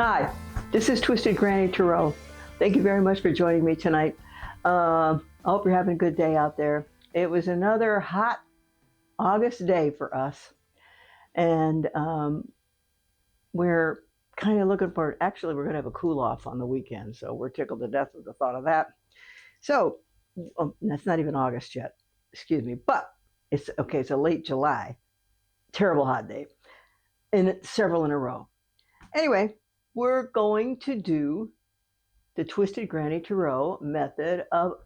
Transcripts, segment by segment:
Hi, this is Twisted Granny Tarot. Thank you very much for joining me tonight. I hope you're having a good day out there. It was another hot August day for us, and we're kind of looking for, actually, we're going to have a cool off on the weekend, so we're tickled to death with the thought of that. So, that's not even August yet, excuse me, but it's okay, it's a late July. Terrible hot day, and several in a row. Anyway, we're going to do the Twisted Granny Tarot method of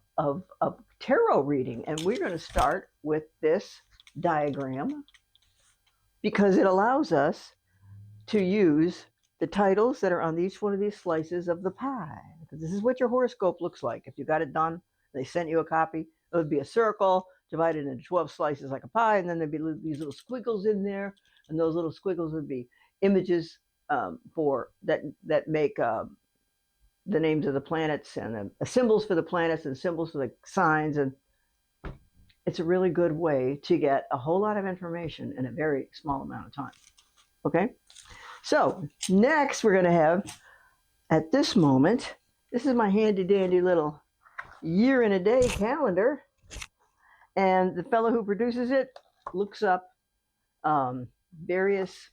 tarot reading. And we're going to start with this diagram because it allows us to use the titles that are on each one of these slices of the pie. Because this is what your horoscope looks like. If you got it done, they sent you a copy, it would be a circle divided into 12 slices like a pie, and then there'd be these little squiggles in there, and those little squiggles would be images for that make the names of the planets and the symbols for the planets and symbols for the signs. And it's a really good way to get a whole lot of information in a very small amount of time. Okay, so next we're going to have, at this moment, this is my handy dandy little year in a day calendar, and the fellow who produces it looks up various,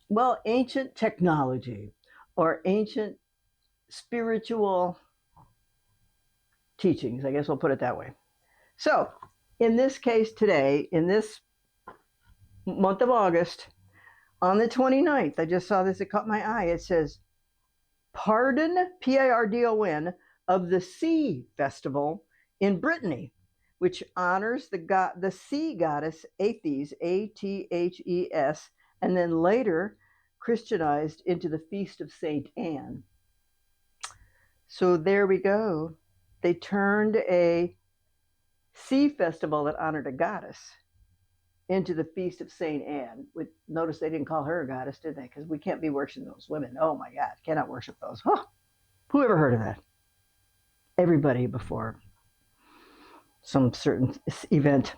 well, ancient technology or ancient spiritual teachings, I guess we'll put it that way. So in this case today, in this month of August, on the 29th, I just saw this, it caught my eye, it says, Pardon, P-A-R-D-O-N, of the Sea Festival in Brittany, which honors the sea goddess Athes, A-T-H-E-S, and then later Christianized into the Feast of St. Anne. So there we go. They turned a sea festival that honored a goddess into the Feast of St. Anne. Notice they didn't call her a goddess, did they? Because we can't be worshiping those women. Oh my God, cannot worship those. Oh, who ever heard of that? Everybody before some certain event.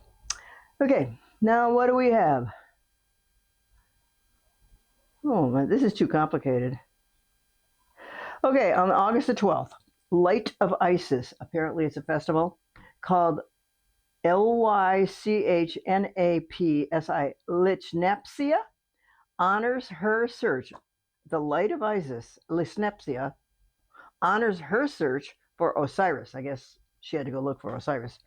Okay, now what do we have? Oh man, this is too complicated. Okay, on August the 12th, Light of Isis. Apparently it's a festival called Lychnapsi, Lychnapsia, honors her search. The Light of Isis, Lychnapsia, honors her search for Osiris. I guess she had to go look for Osiris.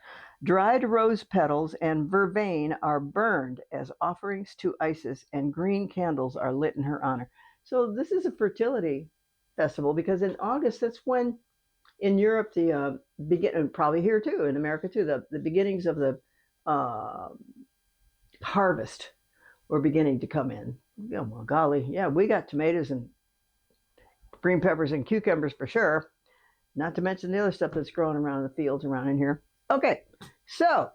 Dried rose petals and vervain are burned as offerings to Isis, and green candles are lit in her honor. So this is a fertility festival because in August, that's when in Europe, the begin, probably here too, in America too, the beginnings of the harvest were beginning to come in. Oh, well, golly, yeah, we got tomatoes and green peppers and cucumbers for sure. Not to mention the other stuff that's growing around in the fields around in here. Okay, so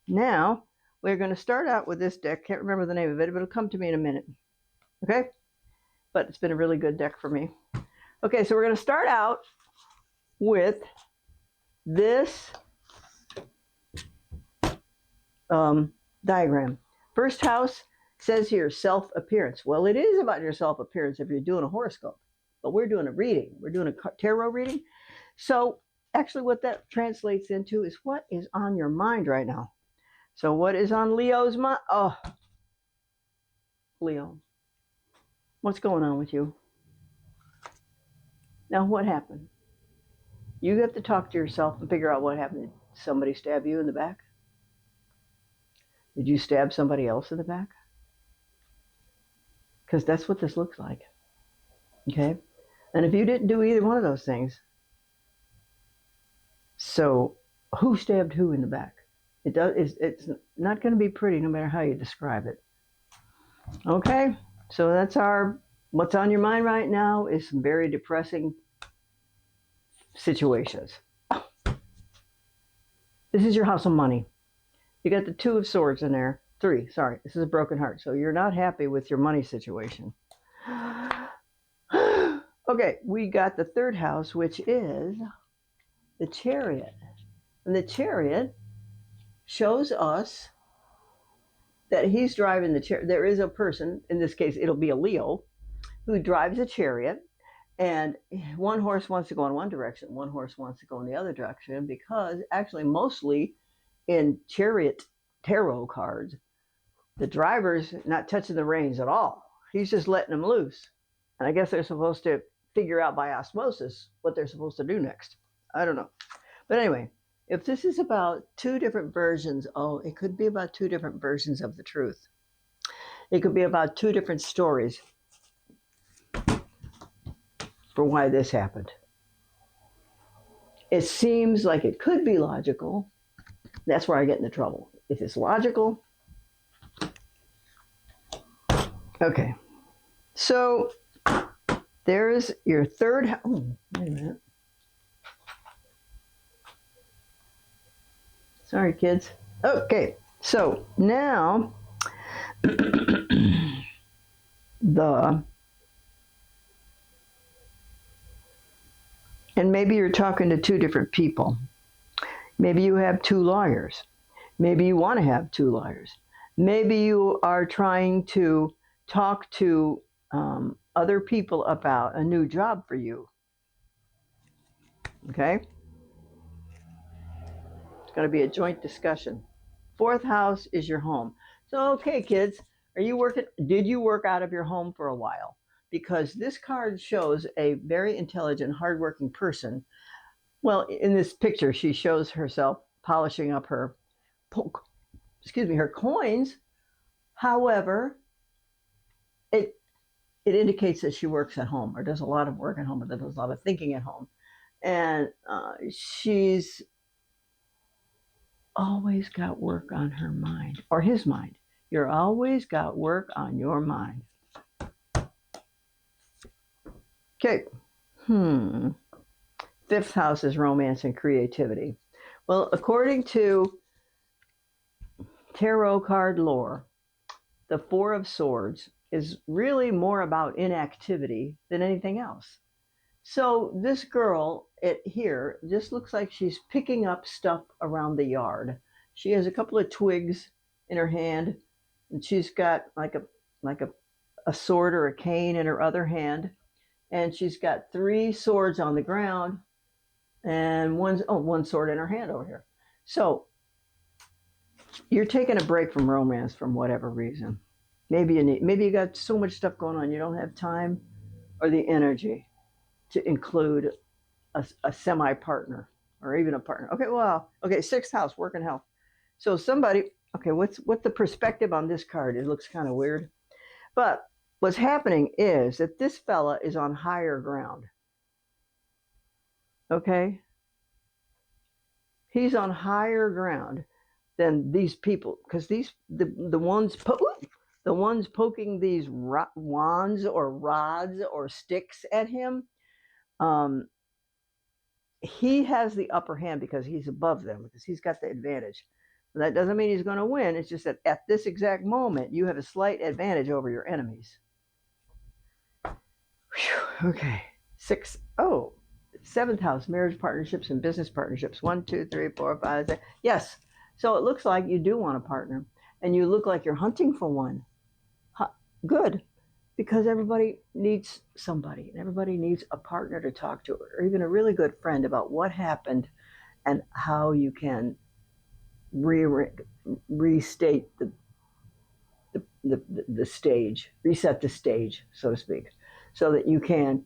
now we're going to start out with this deck. Can't remember the name of it, but it'll come to me in a minute. Okay, but it's been a really good deck for me. Okay, so we're going to start out with this diagram. First house says here self-appearance. Well, it is about your self-appearance if you're doing a horoscope, but we're doing a reading. We're doing a tarot reading. So actually what that translates into is what is on your mind right now. So what is on Leo's mind? Oh, Leo, what's going on with you? Now what happened? You have to talk to yourself and figure out what happened. Did somebody stab you in the back? Did you stab somebody else in the back? Because that's what this looks like. Okay? And if you didn't do either one of those things, so who stabbed who in the back? It's not going to be pretty no matter how you describe it. Okay? So that's what's on your mind right now is some very depressing situations. This is your house of money. You got the Two of Swords in there. Three, sorry. This is a broken heart. So you're not happy with your money situation. Okay, we got the third house, which is the Chariot. And the Chariot shows us that he's driving the chariot. There is a person, in this case, it'll be a Leo, who drives a chariot, and one horse wants to go in one direction, one horse wants to go in the other direction, because actually, mostly in chariot tarot cards, the driver's not touching the reins at all. He's just letting them loose. And I guess they're supposed to figure out by osmosis what they're supposed to do next. I don't know. But anyway, if this is about two different versions, it could be about two different versions of the truth. It could be about two different stories for why this happened. It seems like it could be logical. That's where I get into trouble. If it's logical, okay. So there's your third house. Oh, wait a minute. Sorry, kids. Okay, so now and maybe you're talking to two different people. Maybe you have two lawyers. Maybe you want to have two lawyers. Maybe you are trying to talk to other people about a new job for you. Okay? It's going to be a joint discussion. Fourth house is your home. So, okay, kids, did you work out of your home for a while? Because this card shows a very intelligent, hardworking person. Well, in this picture, she shows herself polishing up her coins. However, it indicates that she works at home, or does a lot of work at home, or does a lot of thinking at home. And she's always got work on her mind, or his mind. You're always got work on your mind. Okay. Fifth house is romance and creativity. Well, according to tarot card lore, the Four of Swords is really more about inactivity than anything else. So this girl here just looks like she's picking up stuff around the yard. She has a couple of twigs in her hand, and she's got like a sword or a cane in her other hand, and she's got 3 swords on the ground, and one sword in her hand over here. So you're taking a break from romance for whatever reason. Maybe you got so much stuff going on you don't have time or the energy to include a semi-partner or even a partner. Okay, sixth house, work and health. So what the perspective on this card? It looks kind of weird. But what's happening is that this fella is on higher ground. Okay? He's on higher ground than these people, because the ones poking these wands or rods or sticks at him, he has the upper hand because he's above them, because he's got the advantage. That doesn't mean he's going to win. It's just that at this exact moment, you have a slight advantage over your enemies. Whew, okay. Seventh house, marriage partnerships and business partnerships. 1, 2, 3, 4, 5, 6. Yes. So it looks like you do want a partner, and you look like you're hunting for one. Good. Because everybody needs somebody, and everybody needs a partner to talk to, or even a really good friend about what happened and how you can restate the stage, reset the stage, so to speak, so that you can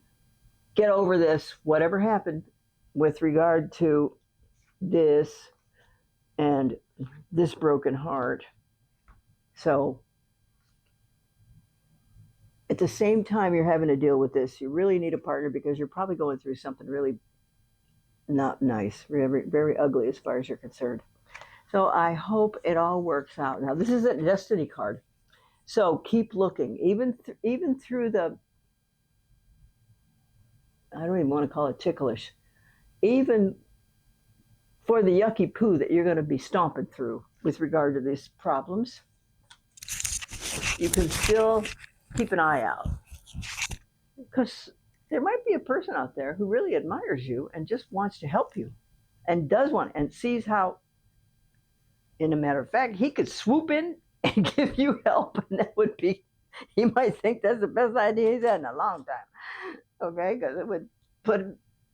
get over this, whatever happened with regard to this and this broken heart. So at the same time you're having to deal with this, you really need a partner, because you're probably going through something really not nice, very, very ugly as far as you're concerned. So I hope it all works out. Now, this is a destiny card. So keep looking, even through the, I don't even want to call it ticklish, even for the yucky poo that you're going to be stomping through with regard to these problems, you can still keep an eye out, because there might be a person out there who really admires you and just wants to help you, and sees how, in a matter of fact, he could swoop in and give you help, and that would be He might think that's the best idea he's had in a long time. Okay, because it would put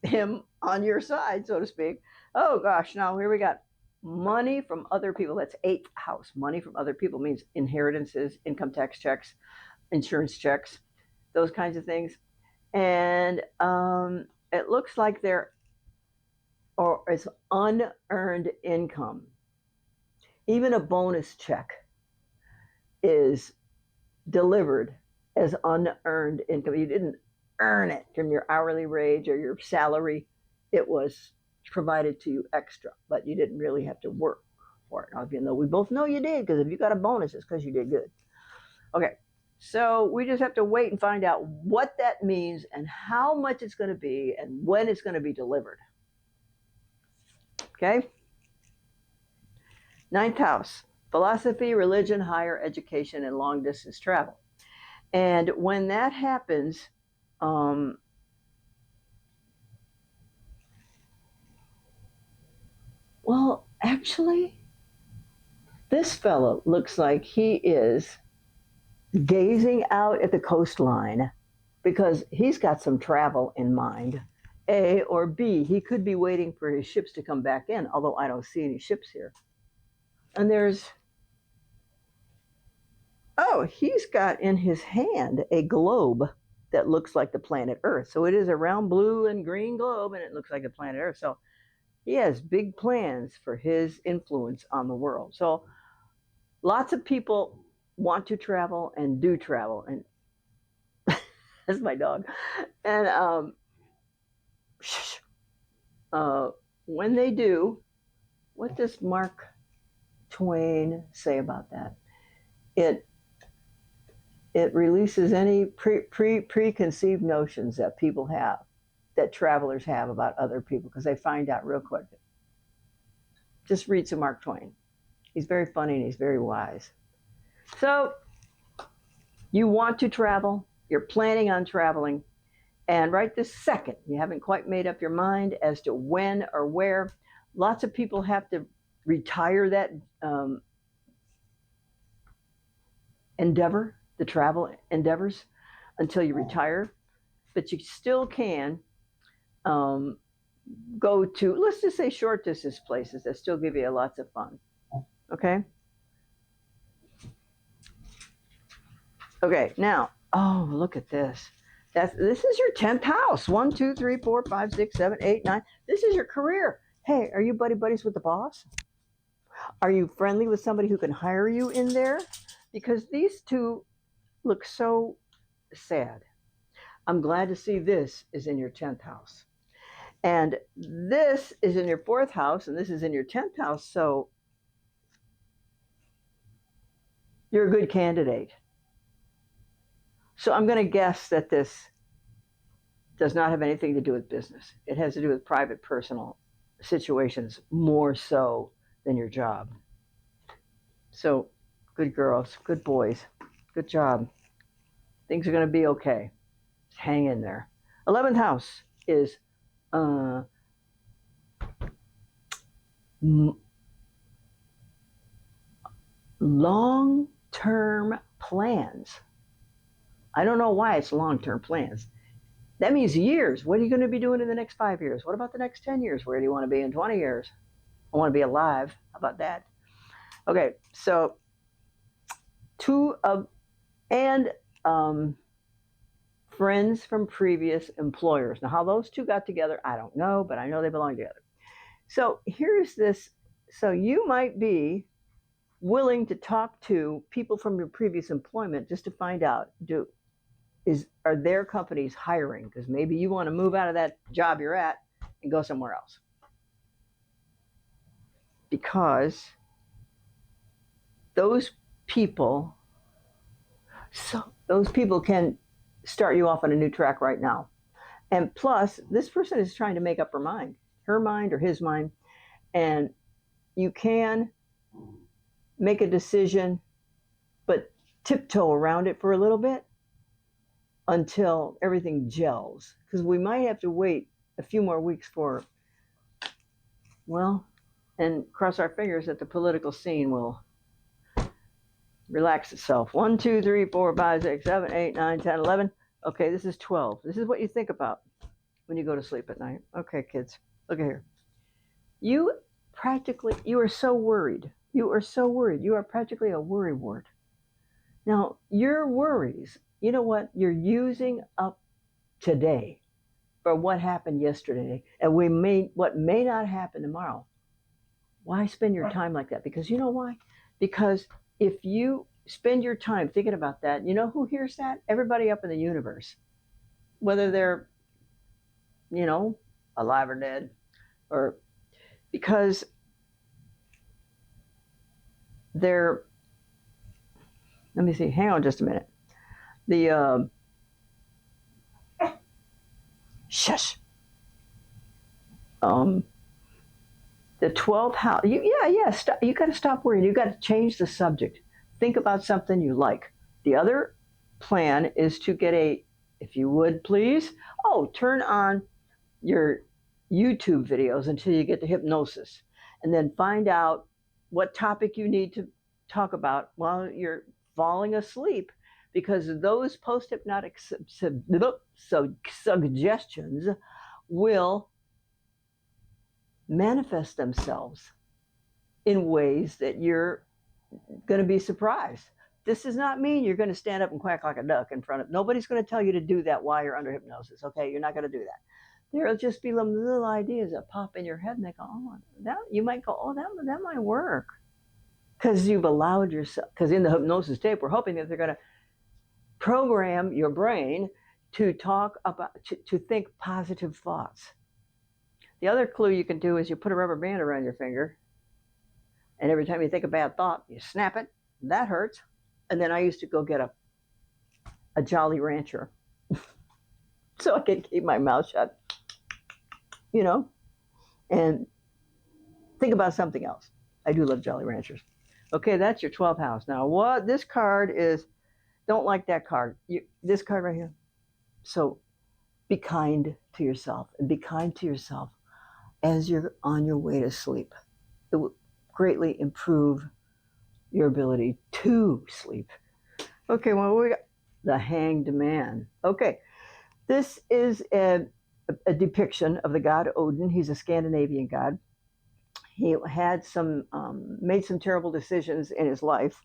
him on your side, so to speak. Oh gosh, now here we got money from other people. That's eighth house. Money from other people means inheritances, income tax checks, insurance checks, those kinds of things. And it looks like there or it's unearned income. Even a bonus check is delivered as unearned income. You didn't earn it from your hourly wage or your salary. It was provided to you extra, but you didn't really have to work for it. Even though we both know you did, because if you got a bonus, it's because you did good. Okay, so we just have to wait and find out what that means and how much it's going to be and when it's going to be delivered. Okay? Ninth house, philosophy, religion, higher education, and long distance travel. And when that happens, well, actually, this fellow looks like he is gazing out at the coastline because he's got some travel in mind. A or B, he could be waiting for his ships to come back in, although I don't see any ships here. And he's got in his hand a globe that looks like the planet Earth. So it is a round blue and green globe, and it looks like the planet Earth. So he has big plans for his influence on the world. So lots of people want to travel and do travel, and that's my dog. And when they do, what does Mark Twain say about that? It releases any preconceived notions that people have, that travelers have about other people, because they find out real quick. Just read some Mark Twain. He's very funny and he's very wise. So you want to travel, you're planning on traveling, and right this second, you haven't quite made up your mind as to when or where. Lots of people have to retire that endeavor, the travel endeavors, until you retire. But you still can go to, let's just say, short distance places that still give you lots of fun. Okay? Okay, now, oh, look at this. This is your 10th house. 1, 2, 3, 4, 5, 6, 7, 8, 9. This is your career. Hey, are you buddies with the boss? Are you friendly with somebody who can hire you in there? Because these two look so sad. I'm glad to see this is in your 10th house. And this is in your 4th house, and this is in your 10th house. So you're a good candidate. So I'm going to guess that this does not have anything to do with business. It has to do with private, personal situations more so than your job. So good girls, good boys, good job. Things are going to be okay. Hang in there. 11th house is long-term plans. I don't know why it's long-term plans. That means years. What are you going to be doing in the next 5 years? What about the next 10 years? Where do you want to be in 20 years? I want to be alive. How about that? Okay, so friends from previous employers. Now, how those two got together, I don't know, but I know they belong together. So here's this. So you might be willing to talk to people from your previous employment just to find out, are their companies hiring? Because maybe you want to move out of that job you're at and go somewhere else. Because those people can start you off on a new track right now. And plus, this person is trying to make up her mind or his mind, and you can make a decision, but tiptoe around it for a little bit until everything gels. Because we might have to wait a few more weeks and cross our fingers that the political scene will relax itself. 1, 2, 3, 4, 5, 6, 7, 8, 9, 10, 11. Okay, this is 12. This is what you think about when you go to sleep at night. Okay, kids, look at here. You are so worried. You are so worried. You are practically a worrywart. Now, your worries, you know what? You're using up today for what happened yesterday and what may not happen tomorrow. Why spend your time like that? Because you know why? Because if you spend your time thinking about that, you know who hears that? Everybody up in the universe. Whether they're, alive or dead, or because they're, let me see, hang on just a minute. The, shush. The 12th house. You got to stop worrying. You got to change the subject. Think about something you like. The other plan is to get if you would please, turn on your YouTube videos until you get to hypnosis, and then find out what topic you need to talk about while you're falling asleep, because those post-hypnotic suggestions will manifest themselves in ways that you're going to be surprised. This does not mean you're going to stand up and quack like a duck in front of. Nobody's going to tell you to do that while you're under hypnosis. Okay, you're not going to do that. There'll just be little ideas that pop in your head, and they go, you might go, that might work, because you've allowed yourself. Because in the hypnosis tape, we're hoping that they're going to program your brain to to think positive thoughts. The other clue you can do is you put a rubber band around your finger, and every time you think a bad thought, you snap it. That hurts. And then I used to go get a Jolly Rancher so I could keep my mouth shut, and think about something else. I do love Jolly Ranchers. Okay, that's your 12th house. Now, what this card is, don't like that card. This card right here. So be kind to yourself, and be kind to yourself as you're on your way to sleep. It will greatly improve your ability to sleep. Okay, well, we got the Hanged Man. Okay, this is a depiction of the god Odin. He's a Scandinavian god. He had made some terrible decisions in his life,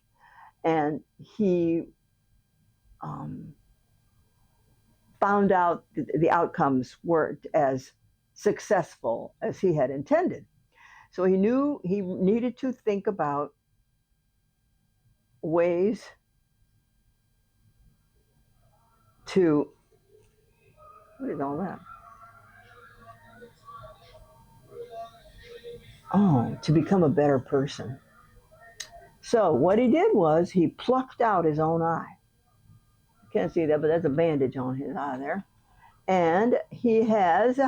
and he found out the outcomes weren't as successful as he had intended. So he knew he needed to think about ways to, what is all that? To become a better person. So what he did was he plucked out his own eye. You can't see that, but there's a bandage on his eye there. And he has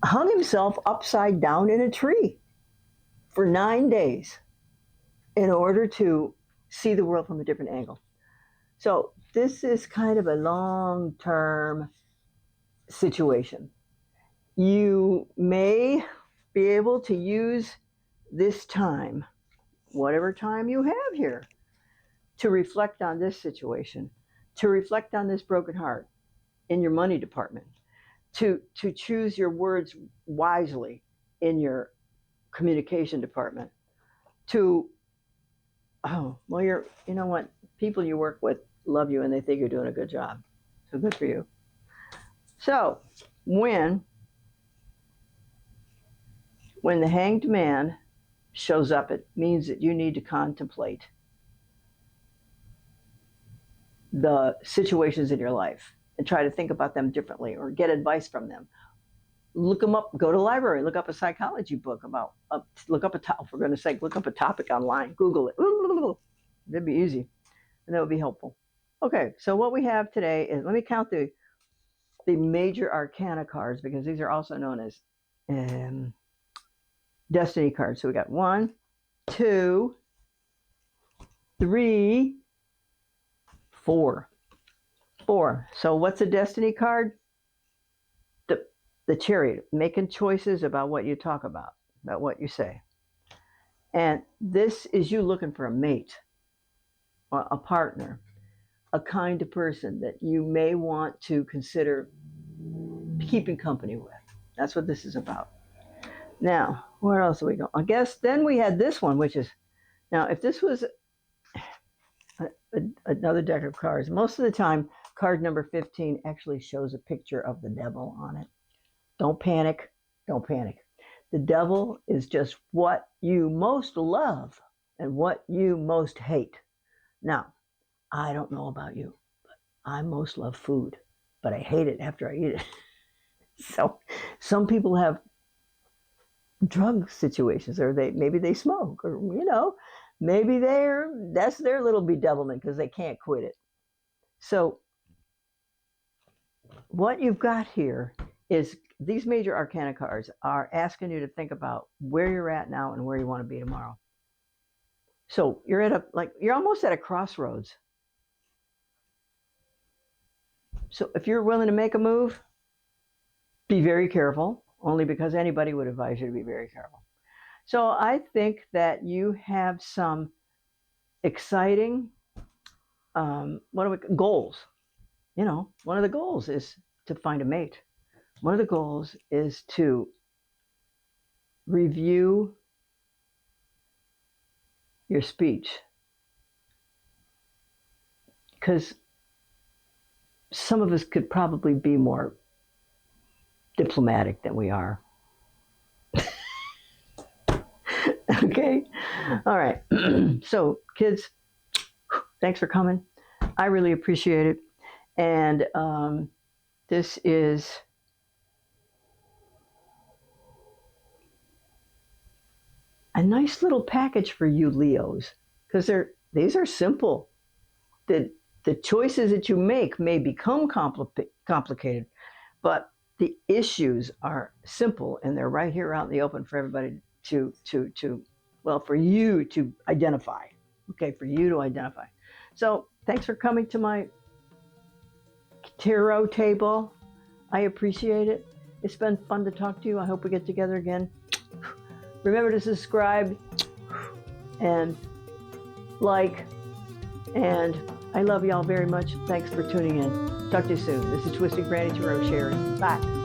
hung himself upside down in a tree for 9 days in order to see the world from a different angle. So this is kind of a long-term situation. You may be able to use this time, whatever time you have here, to reflect on this situation, to reflect on this broken heart in your money department, to choose your words wisely in your communication department, you know what, people you work with love you and they think you're doing a good job. So good for you. So when the Hanged Man shows up, it means that you need to contemplate the situations in your life and try to think about them differently, or get advice from them. Look them up. Go to the library. Look up a psychology book about. Look up a topic online. Google it. That'd be easy, and that would be helpful. Okay, so what we have today is, let me count the major arcana cards, because these are also known as destiny cards. So we got 1, 2, 3, 4. So what's a destiny card? The Chariot, making choices about what you talk about what you say. And this is you looking for a mate, a partner, a kind of person that you may want to consider keeping company with. That's what this is about. Now, where else do we go? I guess then we had this one, which is, now if this was another deck of cards, most of the time card number 15 actually shows a picture of the devil on it. Don't panic. Don't panic. The devil is just what you most love and what you most hate. Now, I don't know about you, but I most love food, but I hate it after I eat it. So some people have drug situations, or maybe they smoke, or maybe that's their little bedevilment because they can't quit it. So what you've got here is these major arcana cards are asking you to think about where you're at now and where you want to be tomorrow. So you're almost at a crossroads. So if you're willing to make a move, be very careful, only because anybody would advise you to be very careful. So I think that you have some exciting goals. One of the goals is to find a mate. One of the goals is to review your speech, because some of us could probably be more diplomatic than we are. Okay? All right. So, kids, thanks for coming. I really appreciate it. And this is a nice little package for you Leos, because these are simple. The choices that you make may become complicated, but the issues are simple, and they're right here out in the open for everybody for you to identify. Okay, for you to identify. So thanks for coming to my tarot table. I appreciate it. It's been fun to talk to you. I hope we get together again. Remember to subscribe and like, and I love y'all very much. Thanks for tuning in. Talk to you soon. This is Twisted Granny Tarot Sherry. Bye.